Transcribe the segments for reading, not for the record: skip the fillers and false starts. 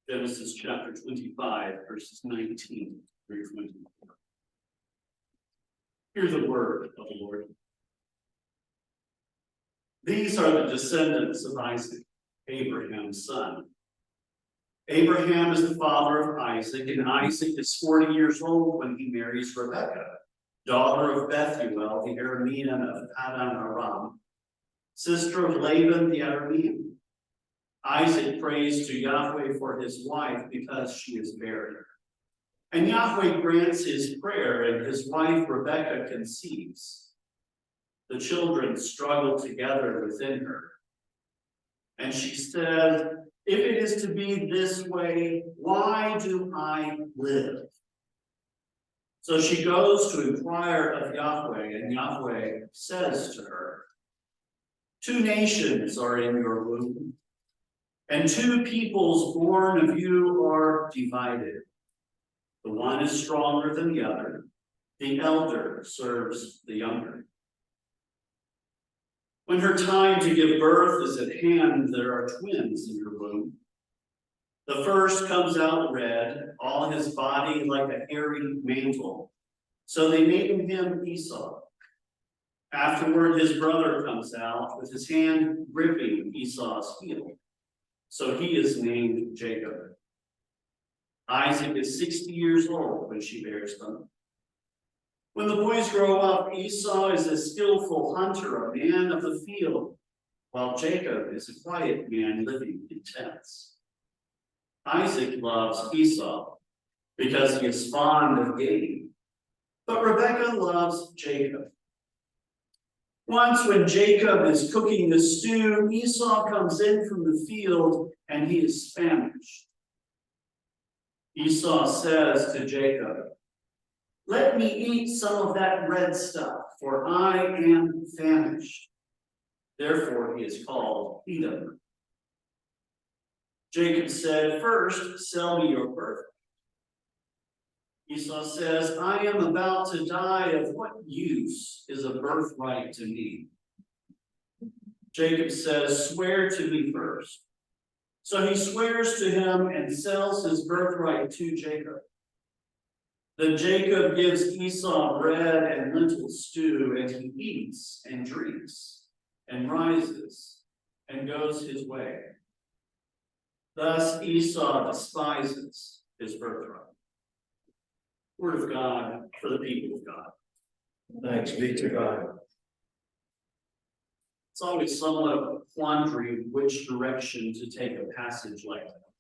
Genesis chapter 25, verses 19 through 24. Hear the word of the Lord. These are the descendants of Isaac, Abraham's son. Abraham is the father of Isaac, and Isaac is 40 years old when he marries Rebekah, daughter of Bethuel, the Aramean of Paddan Aram, sister of Laban the Aramean. Isaac prays to Yahweh for his wife because she is barren. And Yahweh grants his prayer, and his wife Rebekah conceives. The children struggle together within her. And she says, "If it is to be this way, why do I live?" So she goes to inquire of Yahweh, and Yahweh says to her, "Two nations are in your womb, and two peoples born of you are divided. The one is stronger than the other. The elder serves the younger." When her time to give birth is at hand, there are twins in her womb. The first comes out red, all his body like a hairy mantle. So they named him Esau. Afterward, his brother comes out with his hand gripping Esau's heel. So he is named Jacob. Isaac is 60 years old when she bears them. When the boys grow up, Esau is a skillful hunter, a man of the field, while Jacob is a quiet man living in tents. Isaac loves Esau because he is fond of game, but Rebekah loves Jacob. Once when Jacob is cooking the stew, Esau comes in from the field and he is famished. Esau says to Jacob, "Let me eat some of that red stuff, for I am famished." Therefore he is called Edom. Jacob said, "First, sell me your birthright." Esau says, "I am about to die. Of what use is a birthright to me?" Jacob says, "Swear to me first." So he swears to him and sells his birthright to Jacob. Then Jacob gives Esau bread and lentil stew, and he eats and drinks and rises and goes his way. Thus Esau despises his birthright. Word of God for the people of God. Thanks be to God. It's always somewhat of a quandary which direction to take a passage like that.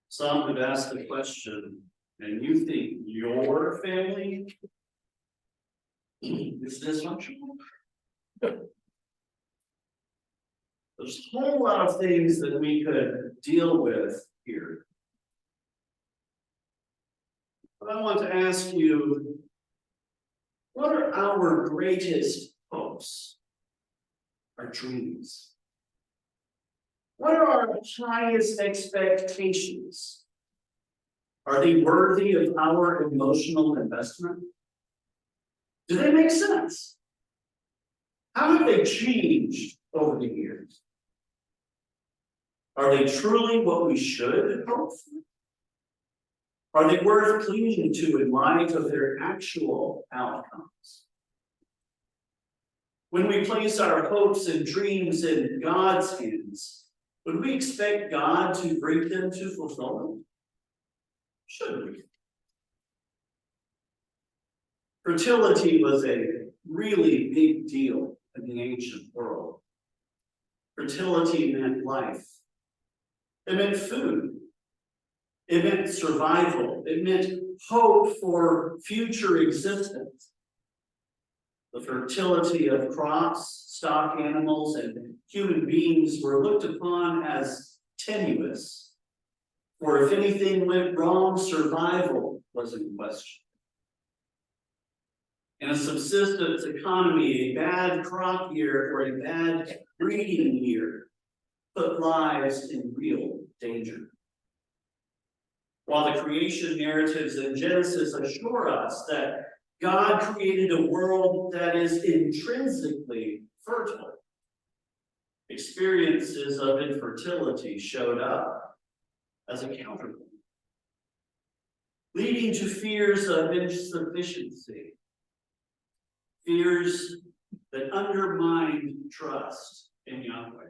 Some have asked the question, and you think your family is dysfunctional? There's a whole lot of things that we could deal with here. But I want to ask you, what are our greatest hopes, our dreams? What are our highest expectations? Are they worthy of our emotional investment? Do they make sense? How have they changed over the years? Are they truly what we should hope for? Are they worth clinging to in light of their actual outcomes? When we place our hopes and dreams in God's hands, would we expect God to bring them to fulfillment? Should we? Fertility was a really big deal in the ancient world. Fertility meant life. It meant food. It meant survival. It meant hope for future existence. The fertility of crops, stock animals, and human beings were looked upon as tenuous. For if anything went wrong, survival was in question. In a subsistence economy, a bad crop year or a bad breeding year put lives in real danger. While the creation narratives in Genesis assure us that God created a world that is intrinsically fertile, experiences of infertility showed up as a counterpoint, leading to fears of insufficiency, fears that undermine trust in Yahweh.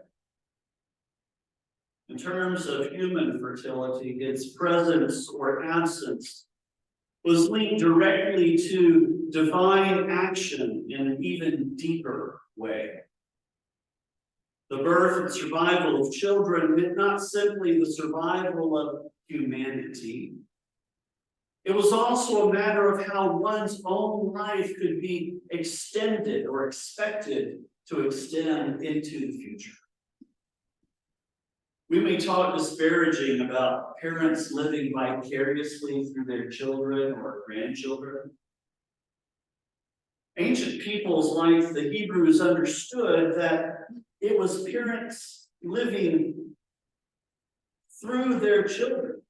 In terms of human fertility, its presence or absence was linked directly to divine action in an even deeper way. The birth and survival of children meant not simply the survival of humanity. It was also a matter of how one's own life could be extended or expected to extend into the future. We may talk disparaging about parents living vicariously through their children or grandchildren. Ancient peoples like the Hebrews understood that it was parents living through their children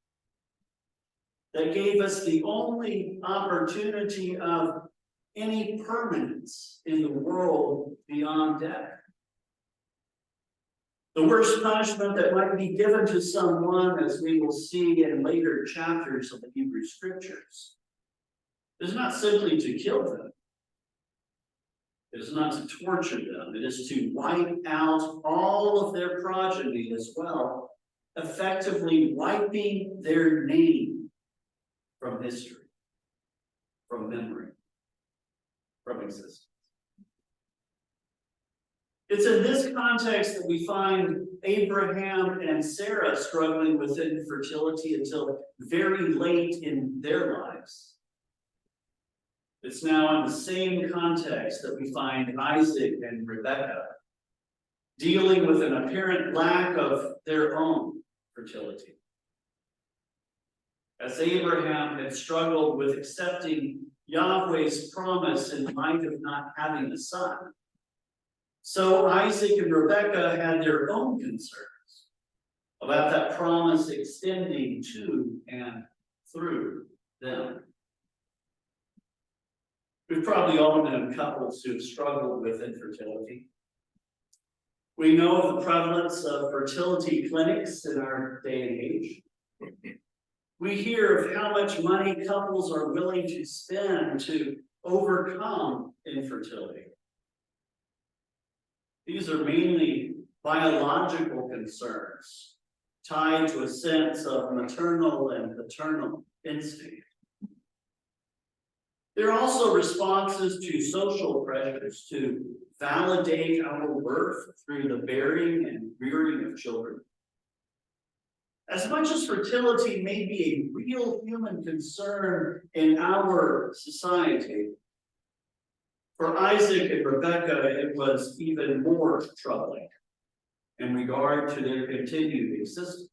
that gave us the only opportunity of any permanence in the world beyond death. The worst punishment that might be given to someone, as we will see in later chapters of the Hebrew Scriptures, is not simply to kill them. It is not to torture them. It is to wipe out all of their progeny as well, effectively wiping their name from history, from memory, from existence. It's in this context that we find Abraham and Sarah struggling with infertility until very late in their lives. It's now in the same context that we find Isaac and Rebekah dealing with an apparent lack of their own fertility. As Abraham had struggled with accepting Yahweh's promise in light of not having a son, so Isaac and Rebekah had their own concerns about that promise extending to and through them. We've probably all known couples who've struggled with infertility. We know of the prevalence of fertility clinics in our day and age. We hear of how much money couples are willing to spend to overcome infertility. These are mainly biological concerns tied to a sense of maternal and paternal instinct. There are also responses to social pressures to validate our worth through the bearing and rearing of children. As much as fertility may be a real human concern in our society, for Isaac and Rebekah, it was even more troubling in regard to their continued existence.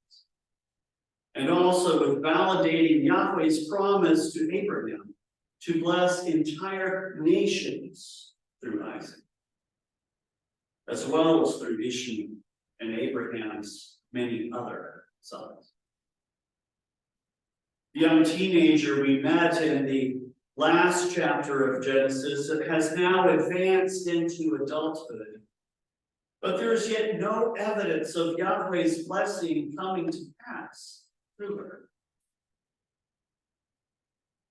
And also with validating Yahweh's promise to Abraham to bless entire nations through Isaac, as well as through Ishmael and Abraham's many other sons. The young teenager we met in the last chapter of Genesis has now advanced into adulthood, but there is yet no evidence of Yahweh's blessing coming to pass through her.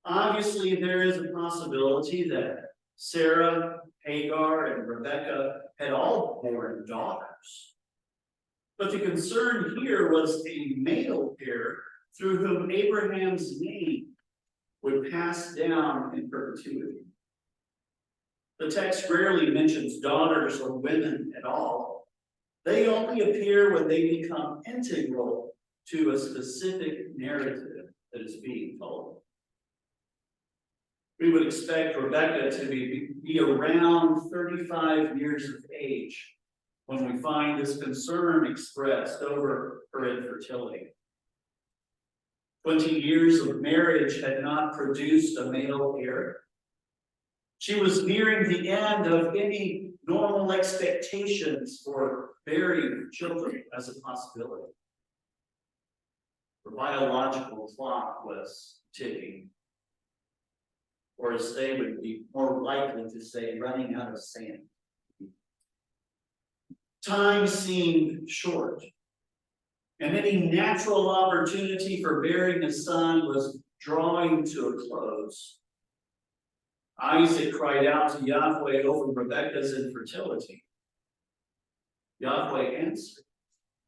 Obviously, there is a possibility that Sarah, Hagar, and Rebekah had all born daughters. But the concern here was a male heir through whom Abraham's name would pass down in perpetuity. The text rarely mentions daughters or women at all. They only appear when they become integral to a specific narrative that is being told. We would expect Rebekah to be around 35 years of age when we find this concern expressed over her infertility. 20 years of marriage had not produced a male heir. She was nearing the end of any normal expectations for bearing children as a possibility. Her biological clock was ticking, or as they would be more likely to say, running out of sand. Time seemed short, and any natural opportunity for bearing a son was drawing to a close. Isaac cried out to Yahweh over Rebekah's infertility. Yahweh answered,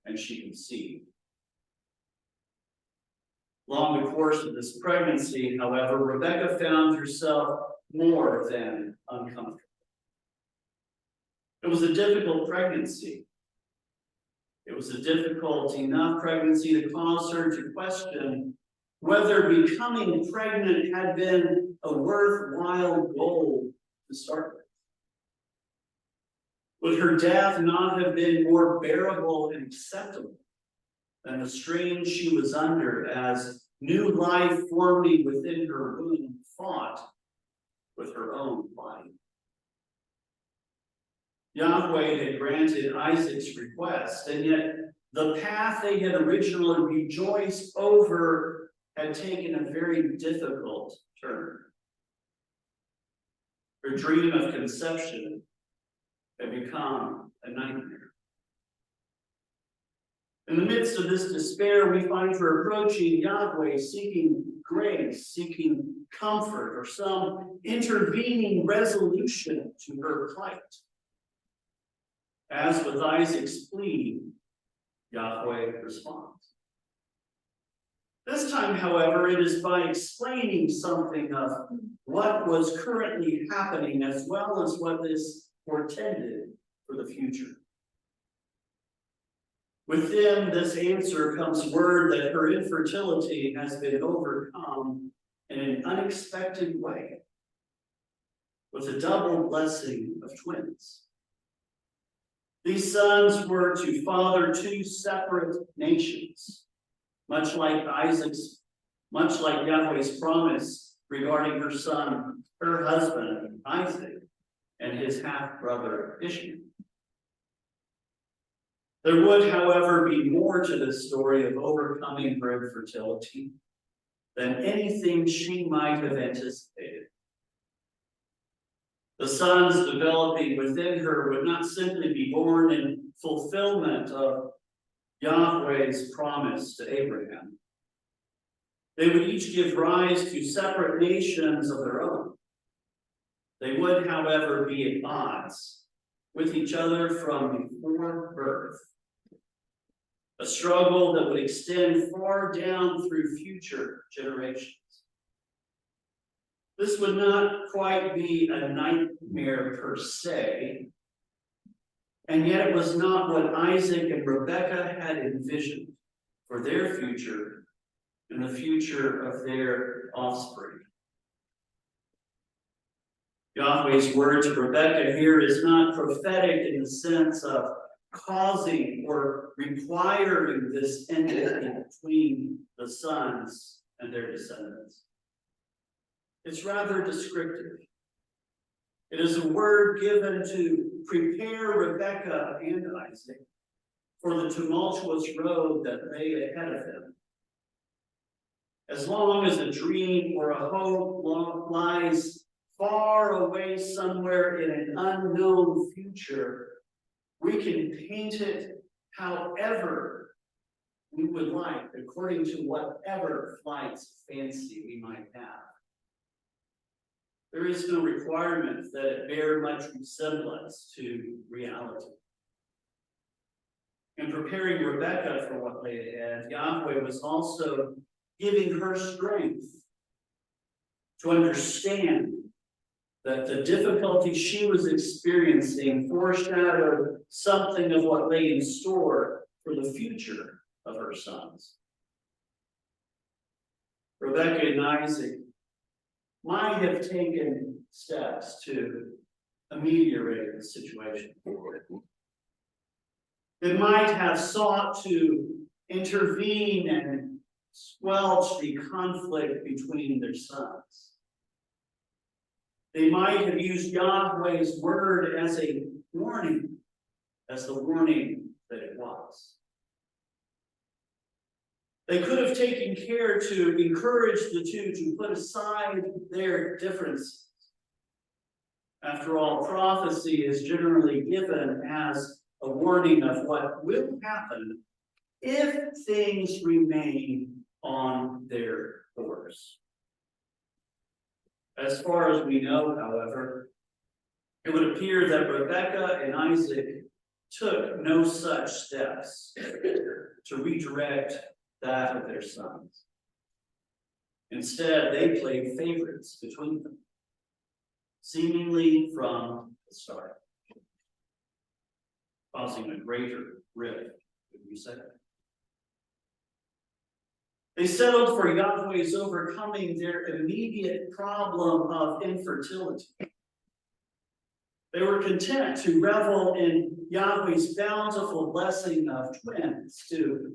and she conceived. Along the course of this pregnancy, however, Rebekah found herself more than uncomfortable. It was a difficult pregnancy. It was a difficult enough pregnancy to cause her to question whether becoming pregnant had been a worthwhile goal to start with. Would her death not have been more bearable and acceptable than the strain she was under as new life forming within her womb fought with her own body? Yahweh had granted Isaac's request, and yet the path they had originally rejoiced over had taken a very difficult turn. Her dream of conception had become a nightmare. In the midst of this despair, we find her approaching Yahweh, seeking grace, seeking comfort, or some intervening resolution to her plight. As with Isaac's plea, Yahweh responds. This time, however, it is by explaining something of what was currently happening as well as what this portended for the future. Within this answer comes word that her infertility has been overcome in an unexpected way, with a double blessing of twins. These sons were to father two separate nations, much like Yahweh's promise regarding her son, her husband, Isaac, and his half-brother Ishmael. There would, however, be more to this story of overcoming her infertility than anything she might have anticipated. The sons developing within her would not simply be born in fulfillment of Yahweh's promise to Abraham. They would each give rise to separate nations of their own. They would, however, be at odds with each other from before birth. A struggle that would extend far down through future generations. This would not quite be a nightmare per se, and yet it was not what Isaac and Rebekah had envisioned for their future and the future of their offspring. Yahweh's word to Rebekah here is not prophetic in the sense of causing or requiring this enmity between the sons and their descendants. It's rather descriptive. It is a word given to prepare Rebekah and Isaac for the tumultuous road that lay ahead of them. As long as a dream or a hope lies far away somewhere in an unknown future, we can paint it however we would like, according to whatever flight's fancy we might have. There is no requirement that it bear much resemblance to reality. In preparing Rebekah for what lay ahead, Yahweh was also giving her strength to understand that the difficulty she was experiencing foreshadowed something of what lay in store for the future of her sons. Rebekah and Isaac might have taken steps to ameliorate the situation. They might have sought to intervene and squelch the conflict between their sons. They might have used Yahweh's word as a warning, as the warning that it was. They could have taken care to encourage the two to put aside their differences. After all, prophecy is generally given as a warning of what will happen if things remain on their course. As far as we know, however, it would appear that Rebekah and Isaac took no such steps to redirect that of their sons. Instead, they played favorites between them, seemingly from the start, causing a greater rift, would you say? They settled for Yahweh's overcoming their immediate problem of infertility. They were content to revel in Yahweh's bountiful blessing of twins to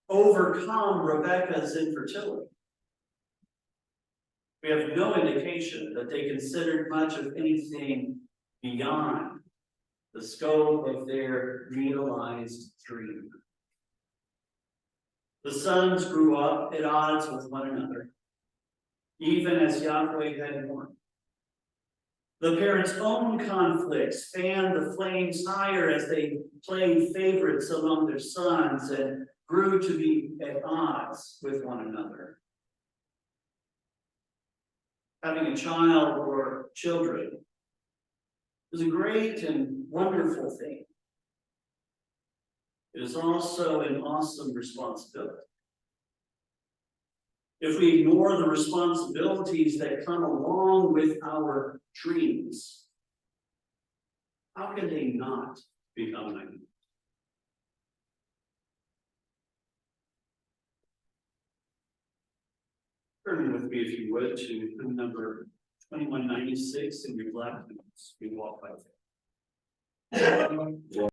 overcome Rebekah's infertility. We have no indication that they considered much of anything beyond the scope of their realized dream. The sons grew up at odds with one another, even as Yahweh had warned. The parents' own conflicts fanned the flames higher as they played favorites among their sons and grew to be at odds with one another. Having a child or children is a great and wonderful thing. It is also an awesome responsibility. If we ignore the responsibilities that come along with our dreams, how can they not become naive? Turn with me, if you would, to number 2196 in your black notes. We walk by faith.